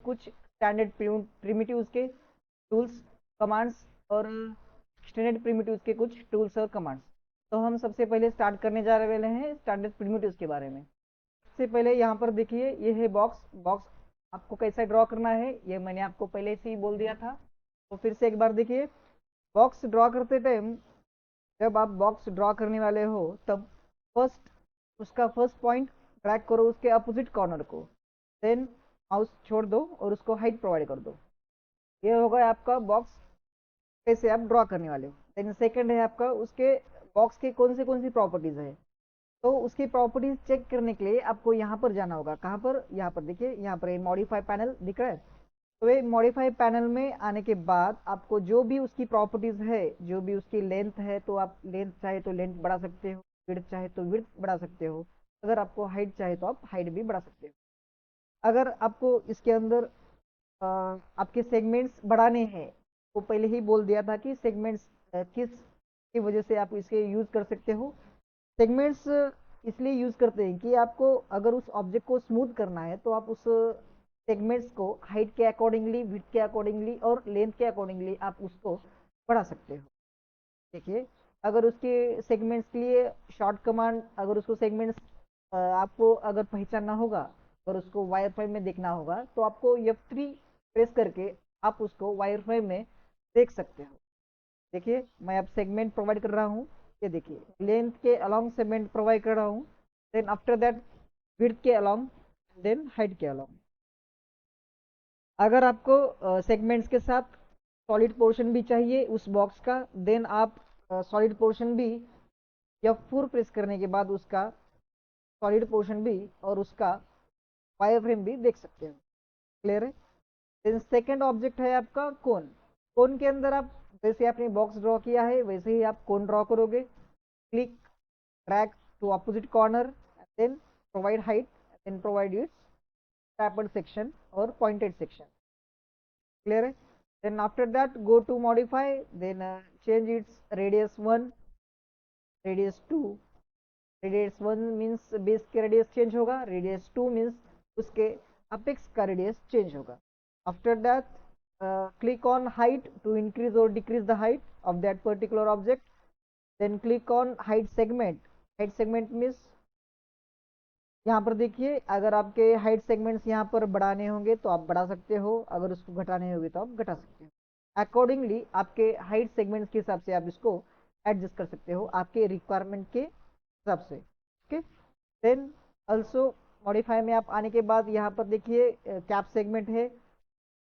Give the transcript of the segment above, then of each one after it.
कुछ standard primitives के tools commands और स्टैंडर्ड प्रिमिटिव्स के कुछ टूल्स और कमांड्स। तो हम सबसे पहले स्टार्ट करने जा रहे हैं स्टैंडर्ड प्रिमिटिव्स के बारे में। सबसे पहले यहाँ पर देखिए, ये है बॉक्स। बॉक्स आपको कैसा ड्रॉ करना है ये मैंने आपको पहले से ही बोल दिया था, तो फिर से एक बार देखिए। बॉक्स ड्रॉ करते टाइम जब आप बॉक्स ड्रॉ करने वाले हो तब फर्स्ट उसका फर्स्ट पॉइंट ड्रैग करो उसके अपोजिट कॉर्नर को, देन माउस छोड़ दो और उसको हाइट प्रोवाइड कर दो। ये होगा आपका बॉक्स कैसे आप ड्रॉ करने वाले हो। देन सेकंड है आपका उसके बॉक्स के कौन सी प्रॉपर्टीज है। तो उसकी प्रॉपर्टीज चेक करने के लिए आपको यहाँ पर जाना होगा। कहाँ पर? यहाँ पर देखिए, यहाँ पर मॉडिफाई पैनल दिख रहा है। तो ये मॉडिफाई पैनल में आने के बाद आपको जो भी उसकी प्रॉपर्टीज है, जो भी उसकी लेंथ है, तो आप लेंथ चाहे तो लेंथ बढ़ा सकते हो, विड्थ चाहे तो विड्थ बढ़ा सकते हो, अगर आपको हाइट चाहे तो आप हाइट भी बढ़ा सकते हो। अगर आपको इसके अंदर आपके सेगमेंट्स बढ़ाने हैं, तो पहले ही बोल दिया था कि सेगमेंट्स किस की वजह से आप इसे यूज कर सकते हो। सेगमेंट्स इसलिए यूज करते हैं कि आपको अगर उस ऑब्जेक्ट को स्मूथ करना है तो आप उस सेगमेंट्स को हाइट के अकॉर्डिंगली, विड्थ के अकॉर्डिंगली और लेंथ के अकॉर्डिंगली आप उसको बढ़ा सकते हो। देखिए, अगर उसके सेगमेंट्स के लिए शॉर्ट कमांड, अगर उसको सेगमेंट्स आपको अगर पहचानना होगा, अगर उसको वायर फ्रेम में देखना होगा, तो आपको F3 प्रेस करके आप उसको वायर फ्रेम में देख सकते हो। देखिए, मैं अब सेगमेंट प्रोवाइड कर रहा हूँ। ये देखिए, लेंथ के अलोंग सेगमेंट प्रोवाइड कर रहा हूँ, देन आफ्टर दैट विड्थ के अलोंग, देन हाइट के अलोंग। अगर आपको सेगमेंट्स के साथ सॉलिड पोर्शन भी चाहिए उस बॉक्स का, देन आप सॉलिड पोर्शन भी F4 प्रेस करने के बाद उसका सॉलिड पोर्शन भी और उसका वायर फ्रेम भी देख सकते हो। क्लियर है? देन सेकेंड ऑब्जेक्ट है आपका कोन। कोन के अंदर आप जैसे आपने बॉक्स ड्रॉ किया है वैसे ही आप कोन ड्रॉ करोगे। Click, drag to opposite corner, then provide height, then provide its tapered section और पॉइंटेड सेक्शन। क्लियर है? Then after that go to modify, then change its radius 1, radius 2। Radius 1 means base के radius change होगा, radius 2 means उसके apex का radius change होगा। After that click on height to increase or decrease the height of that particular object, then click on height segment। height segment means यहाँ पर देखिए, अगर आपके हाइट सेगमेंट्स यहाँ पर बढ़ाने होंगे तो आप बढ़ा सकते हो, अगर उसको घटाने होंगे तो आप घटा सकते हो। अकॉर्डिंगली आपके हाइट सेगमेंट्स के हिसाब से आप इसको एडजस्ट कर सकते हो आपके रिक्वायरमेंट के हिसाब से। ओके, देन ऑल्सो मॉडिफाई में आप आने के बाद यहाँ पर देखिए कैप सेगमेंट है,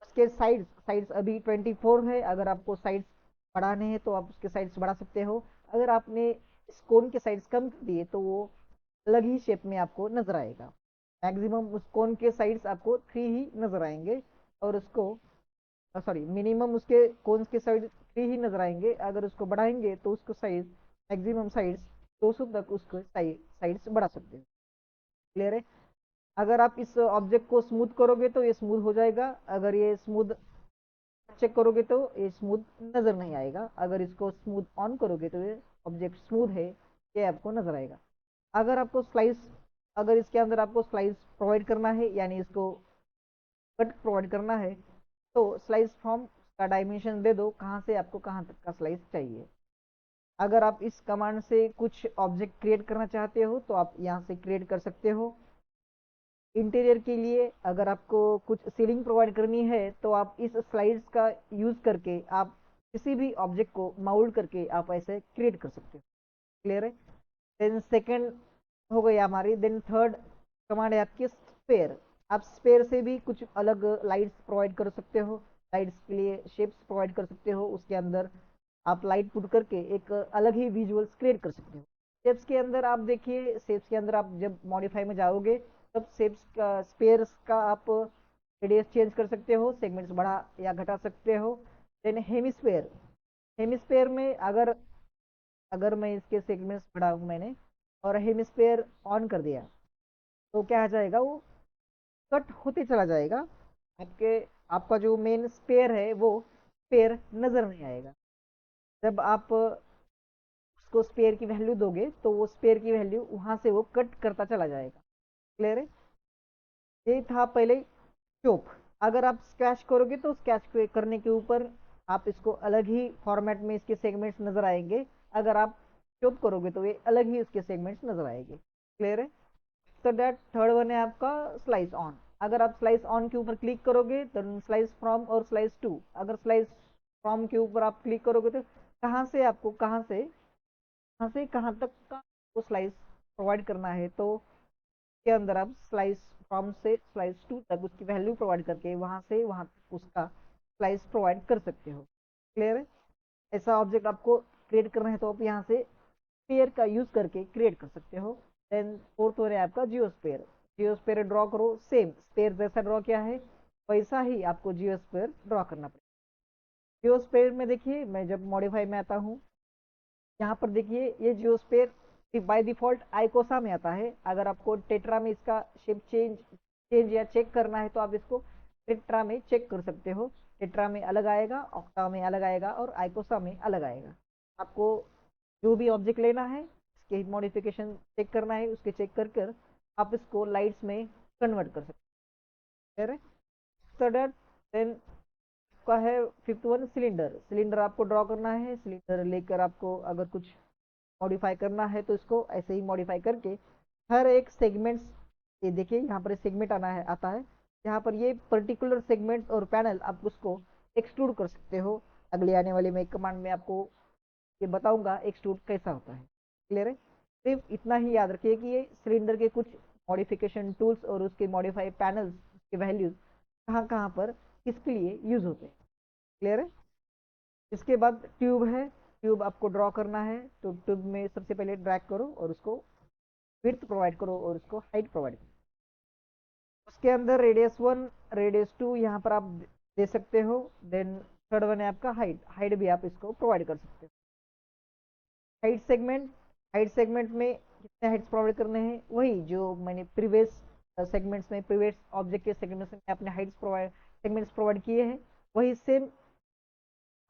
उसके साइड्स साइड्स अभी 24 है। अगर आपको साइड्स बढ़ाने हैं तो आप उसके साइड्स बढ़ा सकते हो। अगर आपने इस कोन के साइड्स कम कर दिए तो वो अलग ही शेप में आपको नजर आएगा। मैक्सिमम उस कोन के साइड्स आपको 3 ही नजर आएंगे, और उसको सॉरी मिनिमम उसके कोन्स के साइड 3 ही नजर आएंगे। अगर उसको बढ़ाएंगे तो उसको साइज मैक्सिमम साइड्स 200 तक उसको साइड्स बढ़ा सकते हैं। क्लियर है? अगर आप इस ऑब्जेक्ट को स्मूथ करोगे तो ये स्मूथ हो जाएगा, अगर ये स्मूथ चेक करोगे तो ये स्मूथ नजर नहीं आएगा। अगर इसको स्मूथ ऑन करोगे तो ये ऑब्जेक्ट स्मूथ है, ये आपको नजर आएगा। अगर आपको स्लाइस, अगर इसके अंदर आपको स्लाइस प्रोवाइड करना है, यानी इसको कट प्रोवाइड करना है, तो स्लाइस फ्रॉम का डायमेंशन दे दो, कहाँ से आपको कहाँ तक का स्लाइस चाहिए। अगर आप इस कमांड से कुछ ऑब्जेक्ट क्रिएट करना चाहते हो तो आप यहाँ से क्रिएट कर सकते हो। इंटीरियर के लिए अगर आपको कुछ सीलिंग प्रोवाइड करनी है तो आप इस स्लाइड्स का यूज करके आप किसी भी ऑब्जेक्ट को माउल्ड करके आप ऐसे क्रिएट कर सकते हो। क्लियर है? देन सेकंड हो गई हमारी। देन थर्ड कमांड है आपकी स्पेयर। आप स्पेयर से भी कुछ अलग लाइट्स प्रोवाइड कर सकते हो, लाइट्स के लिए शेप्स प्रोवाइड कर सकते हो, उसके अंदर आप लाइट पुट करके एक अलग ही विजुअल्स क्रिएट कर सकते हो। शेप्स के अंदर आप देखिए, शेप्स के अंदर आप जब मॉडिफाई में जाओगे तब शेप्स का स्पेयर्स का आप रेडियस चेंज कर सकते हो, सेगमेंट्स बढ़ा या घटा सकते हो। Then hemisphere. हेमिस्फेयर में अगर अगर मैं इसके सेगमेंट्स बढ़ाऊँ मैंने और हेमिस्फेयर ऑन कर दिया तो क्या आ जाएगा, वो कट होते चला जाएगा। आपके आपका जो मेन स्पेयर है वो स्पेयर नजर नहीं आएगा। जब आप उसको स्पेयर की वैल्यू दोगे तो वो स्पेयर की वैल्यू वहां से वो कट करता चला जाएगा। क्लियर है? ये था पहले चोप। अगर आप स्केच करोगे तो स्केच करने के ऊपर आप इसको अलग ही फॉर्मेट में इसके सेगमेंट्स नजर आएंगे। अगर आप चॉप करोगे तो ये अलग ही उसके सेगमेंट्स नजर आएंगे। क्लियर है? तो दैट थर्ड वन है आपका स्लाइस ऑन। अगर आप स्लाइस ऑन के ऊपर क्लिक करोगे तो स्लाइस फ्रॉम और स्लाइस टू, अगर स्लाइस फ्रॉम के ऊपर आप क्लिक करोगे तो कहाँ से आपको कहाँ तक का वो स्लाइस प्रोवाइड करना है, तो के अंदर आप स्लाइस फ्रॉम से स्लाइस टू तक उसकी वैल्यू प्रोवाइड करके वहां से वहां तक उसका स्लाइस प्रोवाइड कर सकते हो। क्लियर है? ऐसा ऑब्जेक्ट आपको क्रिएट करना है तो आप यहाँ से स्पेयर का यूज करके क्रिएट कर सकते हो। देन फोर्थ हो रहा है आपका जियोस्फेयर। जियोस्फेयर ड्रॉ करो, सेम स्पेयर जैसा ड्रॉ किया है वैसा ही आपको जियोस्फेयर ड्रॉ करना पड़ेगा। जियोस्फेयर में देखिए, मैं जब मॉडिफाई में आता हूँ, यहाँ पर देखिए ये जियोस्फेयर बाय डिफॉल्ट आइकोसा में आता है। अगर आपको टेट्रा में इसका शेप चेंज या चेक करना है तो आप इसको टेट्रा में चेक कर सकते हो। टेट्रा में अलग आएगा, ऑक्टा में अलग आएगा और आइकोसा में अलग आएगा। आपको जो भी ऑब्जेक्ट लेना है, इसके मॉडिफिकेशन चेक करना है, उसके चेक कर कर आप इसको लाइट्स में कन्वर्ट कर सकते हैं। सो दैट देन का है फिफ्थ वन सिलेंडर। सिलेंडर आपको ड्रॉ करना है। सिलेंडर लेकर आपको अगर कुछ मॉडिफाई करना है तो इसको ऐसे ही मॉडिफाई करके हर एक सेगमेंट्स, ये देखिए यहाँ पर सेगमेंट आना है आता है, यहाँ पर ये पर्टिकुलर सेगमेंट और पैनल आप उसको एक्सट्रूड कर सकते हो। अगले आने वाले में कमांड में आपको ये बताऊंगा एक्सट्रूड कैसा होता है। क्लियर है? सिर्फ इतना ही याद रखिए कि ये सिलेंडर के कुछ मॉडिफिकेशन टूल्स और उसके मॉडिफाई पैनल्स के वैल्यूज कहाँ कहाँ पर किसके लिए यूज होते हैं। क्लियर है? इसके बाद ट्यूब है। ट्यूब आपको ड्रॉ करना है तो ट्यूब में सबसे पहले ड्रैग करो और उसको विड्थ प्रोवाइड करो और उसको हाइट प्रोवाइड करो। उसके अंदर रेडियस वन, रेडियस टू यहाँ पर आप दे सकते हो। देन थर्ड वन है आपका हाइट। हाइट भी आप इसको प्रोवाइड कर सकते हो। हाइट सेगमेंट, हाइट सेगमेंट में कितने हाइट्स प्रोवाइड करने हैं वही जो मैंने प्रीवियस सेगमेंट्स में, प्रीवियस ऑब्जेक्ट के सेगमेंट्स में अपने हाइट्स प्रोवाइड सेगमेंट्स प्रोवाइड किए हैं, वही सेम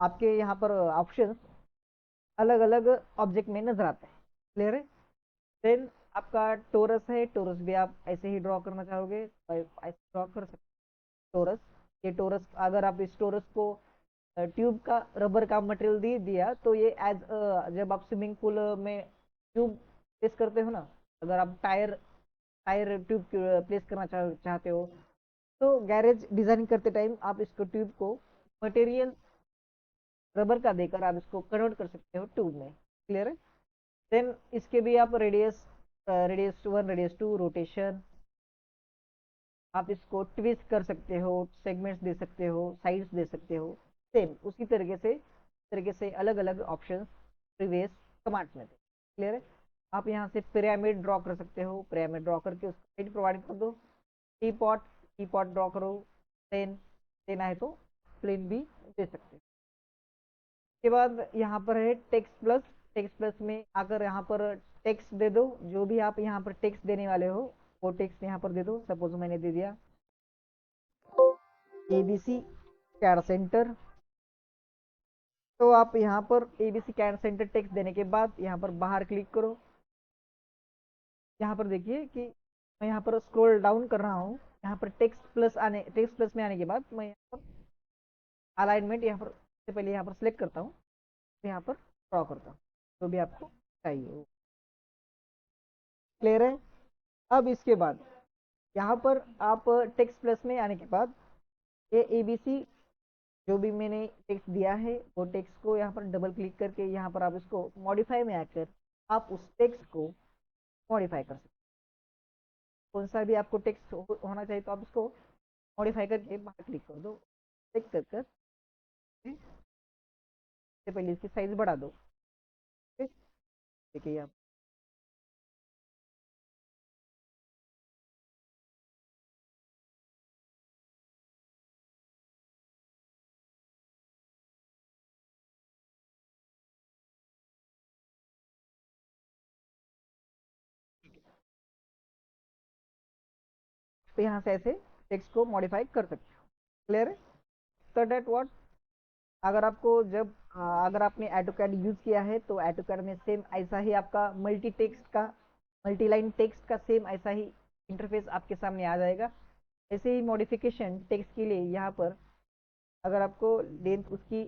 आपके यहाँ पर ऑप्शन अलग अलग ऑब्जेक्ट में नजर आते हैं। क्लियर है? देन आपका टोरस है। टोरस भी आप ऐसे ही ड्रॉ करना चाहोगे तो ऐसे ड्रॉ कर सकते हो टोरस। ये टोरस, अगर आप इस टोरस को ट्यूब का रबर का मटेरियल दे दिया तो ये एज जब आप स्विमिंग पूल में ट्यूब प्लेस करते हो ना, अगर आप टायर टायर ट्यूब प्लेस करना चाहते हो तो गैरेज डिजाइन करते टाइम आप इसको ट्यूब को मटेरियल रबर का देकर आप इसको कन्वर्ट कर सकते हो ट्यूब में। क्लियर है? देन इसके भी आप radius, radius one, radius two, rotation, आप इसको ट्विस्ट कर सकते हो, सेगमेंट्स दे सकते हो, साइड्स दे सकते हो। सेम उसी तरीके से अलग अलग ऑप्शंस प्रीवियस कमांड्स में थे। क्लियर है? आप यहाँ से पिरामिड ड्रॉ कर सकते हो। पिरामिड ड्रॉ करके उसको साइड प्रोवाइड कर दो। T pot, T pot draw करो। प्लेन देना है तो प्लेन भी दे सकते हो। उसके बाद यहाँ पर है टेक्स्ट प्लस। टेक्स्ट प्लस में अगर यहाँ पर टेक्स्ट दे दो, जो भी आप यहाँ पर टेक्स्ट देने वाले हो वो टेक्स्ट यहाँ पर दे दो। सपोज मैंने दे दिया एबीसी कैड सेंटर, तो आप यहाँ पर एबीसी कैड सेंटर टेक्स्ट देने के बाद यहाँ पर बाहर क्लिक करो। यहाँ पर देखिए कि मैं यहाँ पर स्क्रॉल डाउन कर रहा हूँ। यहाँ पर टेक्स्ट प्लस में आने के बाद मैं यहाँ पर अलाइनमेंट यहाँ पर से पहले यहाँ पर सिलेक्ट करता हूँ, यहाँ पर ड्रॉ करता हूँ जो भी आपको चाहिए। क्लियर है? अब इसके बाद यहाँ पर आप टेक्स्ट प्लस में आने के बाद ये एबीसी जो भी मैंने टेक्स्ट दिया है वो टेक्स्ट को यहाँ पर डबल क्लिक करके यहाँ पर आप इसको मॉडिफाई में आकर आप उस टेक्स्ट को मॉडिफाई कर सकते हैं। कौन सा भी आपको टेक्स्ट होना चाहिए तो आप इसको मॉडिफाई करके बाहर क्लिक कर दो। क्लिक कर कर इससे पहले इसकी साइज बढ़ा दो। ठीक? देखिए आप तो यहाँ से ऐसे टेक्स्ट को मॉडिफाई कर सकते हो। क्लियर है? तो डेट व्हाट, अगर आपको जब अगर आपने ऑटोकैड यूज किया है तो ऑटोकैड में सेम ऐसा ही आपका मल्टी लाइन टेक्स्ट का सेम ऐसा ही इंटरफेस आपके सामने आ जाएगा। ऐसे ही मॉडिफिकेशन टेक्स्ट के लिए यहाँ पर अगर आपको लेंथ उसकी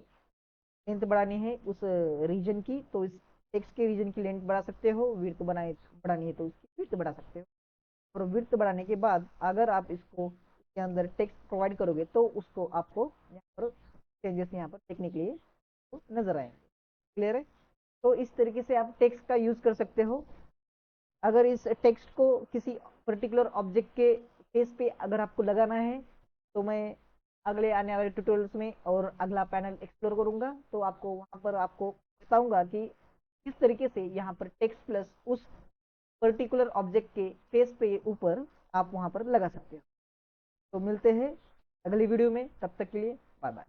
लेंथ बढ़ानी है उस रीजन की, तो इस टेक्स्ट के रीजन की लेंथ बढ़ा सकते हो। विड्थ बढ़ानी है तो उसकी विड्थ बढ़ा सकते हो। और विड्थ बढ़ाने के बाद अगर आप इसको के अंदर टेक्स्ट प्रोवाइड करोगे तो उसको आपको यहाँ पर चेंजेस यहाँ पर देखने के लिए तो नजर आएंगे। क्लियर है? तो इस तरीके से आप टेक्स्ट का यूज कर सकते हो। अगर इस टेक्स्ट को किसी पर्टिकुलर ऑब्जेक्ट के फेस पे अगर आपको लगाना है तो मैं अगले आने वाले ट्यूटोरियल्स में और अगला पैनल एक्सप्लोर करूंगा, तो आपको वहां पर आपको बताऊंगा कि किस तरीके से यहाँ पर टेक्स्ट प्लस उस पर्टिकुलर ऑब्जेक्ट के फेस पे ऊपर आप वहां पर लगा सकते हो। तो मिलते हैं अगली वीडियो में, तब तक के लिए बाय बाय।